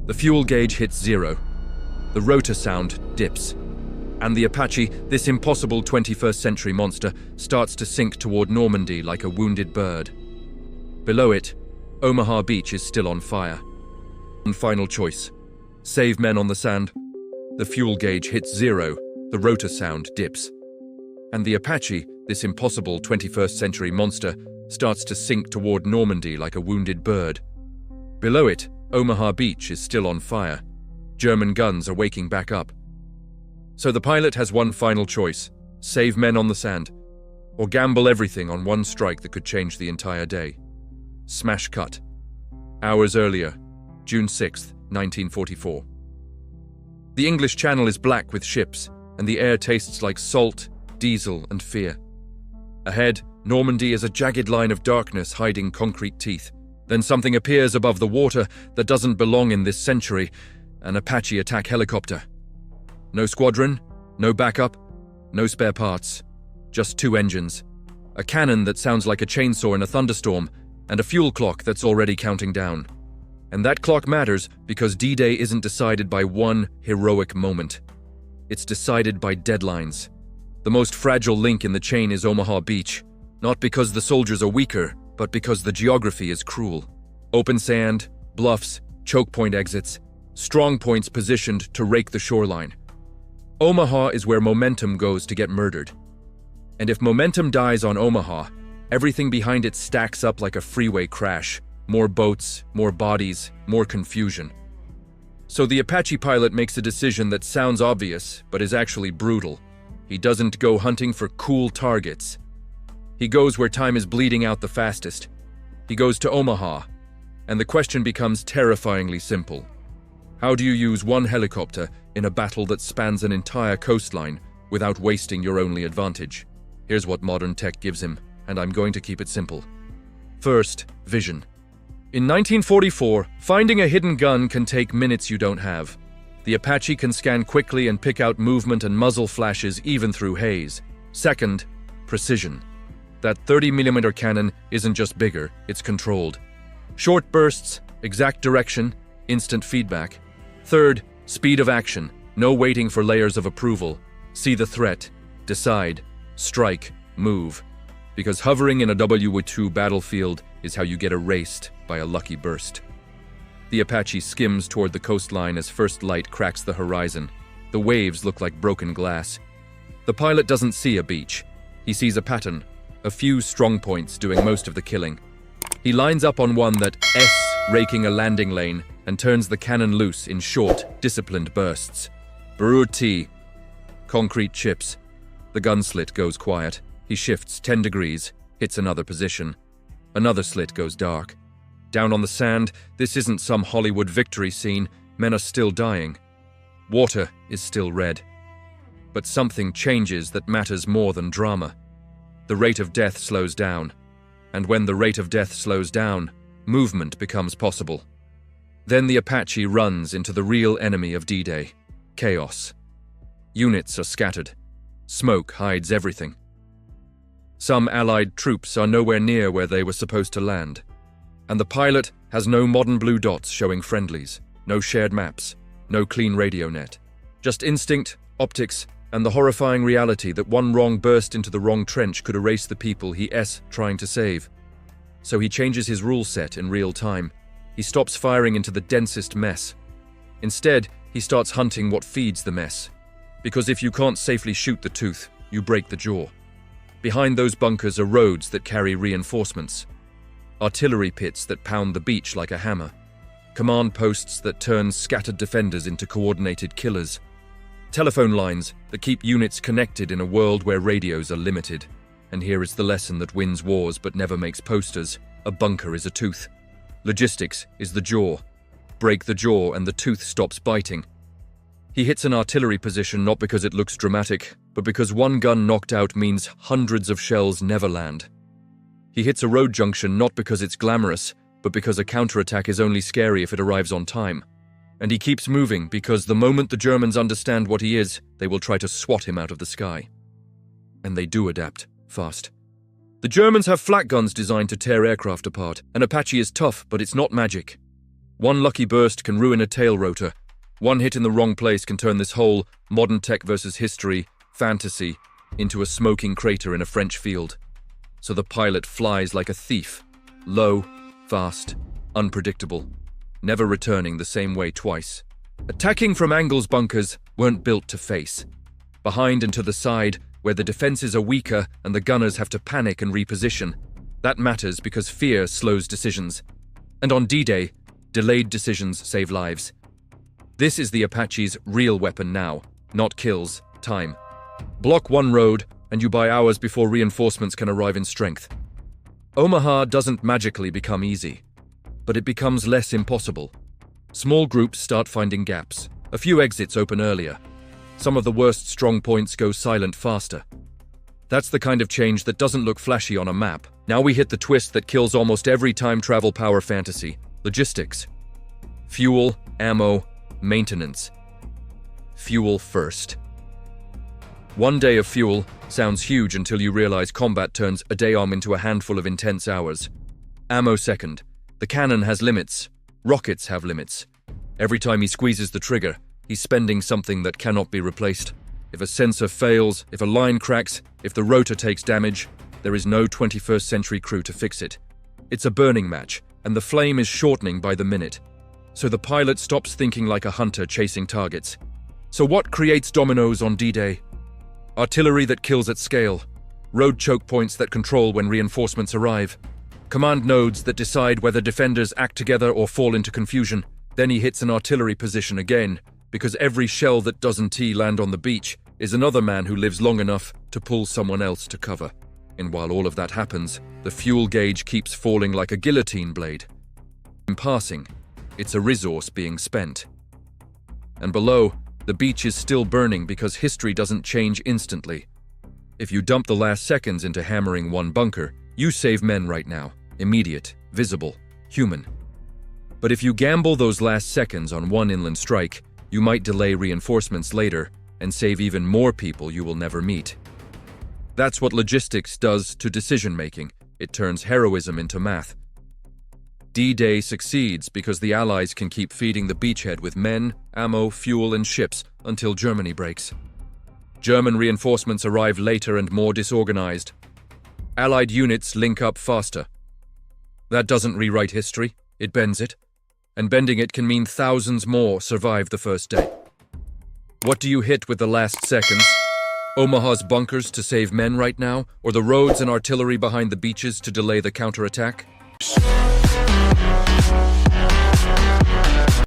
The fuel gauge hits 0. The rotor sound dips. And the Apache, this impossible 21st century monster, starts to sink toward Normandy like a wounded bird. Below it, Omaha Beach is still on fire. One final choice. Save men on the sand. The fuel gauge hits 0. The rotor sound dips. And the Apache, this impossible 21st century monster, starts to sink toward Normandy like a wounded bird. Below it, Omaha Beach is still on fire. German guns are waking back up. So the pilot has one final choice: save men on the sand, or gamble everything on one strike that could change the entire day. Smash cut. Hours earlier, June 6, 1944. The English Channel is black with ships, and the air tastes like salt, diesel, and fear. Ahead, Normandy is a jagged line of darkness hiding concrete teeth. Then something appears above the water that doesn't belong in this century: an Apache attack helicopter. No squadron, no backup, no spare parts. Just 2 engines, a cannon that sounds like a chainsaw in a thunderstorm, and a fuel clock that's already counting down. And that clock matters because D-Day isn't decided by one heroic moment. It's decided by deadlines. The most fragile link in the chain is Omaha Beach, not because the soldiers are weaker, but because the geography is cruel. Open sand, bluffs, choke point exits, strong points positioned to rake the shoreline. Omaha is where momentum goes to get murdered. And if momentum dies on Omaha, everything behind it stacks up like a freeway crash. More boats, more bodies, more confusion. So the Apache pilot makes a decision that sounds obvious, but is actually brutal. He doesn't go hunting for cool targets. He goes where time is bleeding out the fastest. He goes to Omaha, and the question becomes terrifyingly simple. How do you use one helicopter in a battle that spans an entire coastline without wasting your only advantage? Here's what modern tech gives him, and I'm going to keep it simple. First, vision. In 1944, finding a hidden gun can take minutes you don't have. The Apache can scan quickly and pick out movement and muzzle flashes even through haze. Second, precision. That 30mm cannon isn't just bigger, it's controlled. Short bursts, exact direction, instant feedback. Third, speed of action. No waiting for layers of approval. See the threat, decide, strike, move. Because hovering in a W2 battlefield is how you get erased by a lucky burst. The Apache skims toward the coastline as first light cracks the horizon. The waves look like broken glass. The pilot doesn't see a beach. He sees a pattern, a few strong points doing most of the killing. He lines up on one that raking a landing lane and turns the cannon loose in short, disciplined bursts. Brutti. Concrete chips. The gun slit goes quiet. He shifts 10 degrees, hits another position. Another slit goes dark. Down on the sand, this isn't some Hollywood victory scene. Men are still dying. Water is still red. But something changes that matters more than drama. The rate of death slows down. And when the rate of death slows down, movement becomes possible. Then the Apache runs into the real enemy of D-Day: chaos. Units are scattered. Smoke hides everything. Some Allied troops are nowhere near where they were supposed to land. And the pilot has no modern blue dots showing friendlies, no shared maps, no clean radio net. Just instinct, optics, and the horrifying reality that one wrong burst into the wrong trench could erase the people he's trying to save. So he changes his rule set in real time. He stops firing into the densest mess. Instead, he starts hunting what feeds the mess. Because if you can't safely shoot the tooth, you break the jaw. Behind those bunkers are roads that carry reinforcements. Artillery pits that pound the beach like a hammer. Command posts that turn scattered defenders into coordinated killers. Telephone lines that keep units connected in a world where radios are limited. And here is the lesson that wins wars but never makes posters. A bunker is a tooth. Logistics is the jaw. Break the jaw and the tooth stops biting. He hits an artillery position not because it looks dramatic, but because one gun knocked out means hundreds of shells never land. He hits a road junction not because it's glamorous, but because a counterattack is only scary if it arrives on time. And he keeps moving because the moment the Germans understand what he is, they will try to swat him out of the sky. And they do adapt, fast. The Germans have flak guns designed to tear aircraft apart, and Apache is tough, but it's not magic. One lucky burst can ruin a tail rotor. One hit in the wrong place can turn this whole modern tech versus history fantasy into a smoking crater in a French field. So the pilot flies like a thief, low, fast, unpredictable, never returning the same way twice. Attacking from angles bunkers weren't built to face. Behind and to the side, where the defenses are weaker and the gunners have to panic and reposition. That matters because fear slows decisions. And on D-Day, delayed decisions save lives. This is the Apache's real weapon now, not kills, time. Block one road, and you buy hours before reinforcements can arrive in strength. Omaha doesn't magically become easy, but it becomes less impossible. Small groups start finding gaps. A few exits open earlier. Some of the worst strong points go silent faster. That's the kind of change that doesn't look flashy on a map. Now we hit the twist that kills almost every time travel power fantasy. Logistics. Fuel, ammo, maintenance. Fuel first. One day of fuel sounds huge until you realize combat turns a day into a handful of intense hours. Ammo second. The cannon has limits. Rockets have limits. Every time he squeezes the trigger, he's spending something that cannot be replaced. If a sensor fails, if a line cracks, if the rotor takes damage, there is no 21st century crew to fix it. It's a burning match, and the flame is shortening by the minute. So the pilot stops thinking like a hunter chasing targets. So what creates dominoes on D-Day? Artillery that kills at scale. Road choke points that control when reinforcements arrive. Command nodes that decide whether defenders act together or fall into confusion. Then he hits an artillery position again, because every shell that doesn't land on the beach is another man who lives long enough to pull someone else to cover. And while all of that happens, the fuel gauge keeps falling like a guillotine blade. In passing, it's a resource being spent. And below, the beach is still burning because history doesn't change instantly. If you dump the last seconds into hammering one bunker, you save men right now, immediate, visible, human. But if you gamble those last seconds on one inland strike, you might delay reinforcements later and save even more people you will never meet. That's what logistics does to decision-making. It turns heroism into math. D-Day succeeds because the Allies can keep feeding the beachhead with men, ammo, fuel, and ships until Germany breaks. German reinforcements arrive later and more disorganized. Allied units link up faster. That doesn't rewrite history, it bends it. And bending it can mean thousands more survive the first day. What do you hit with the last seconds? Omaha's bunkers to save men right now, or the roads and artillery behind the beaches to delay the counterattack?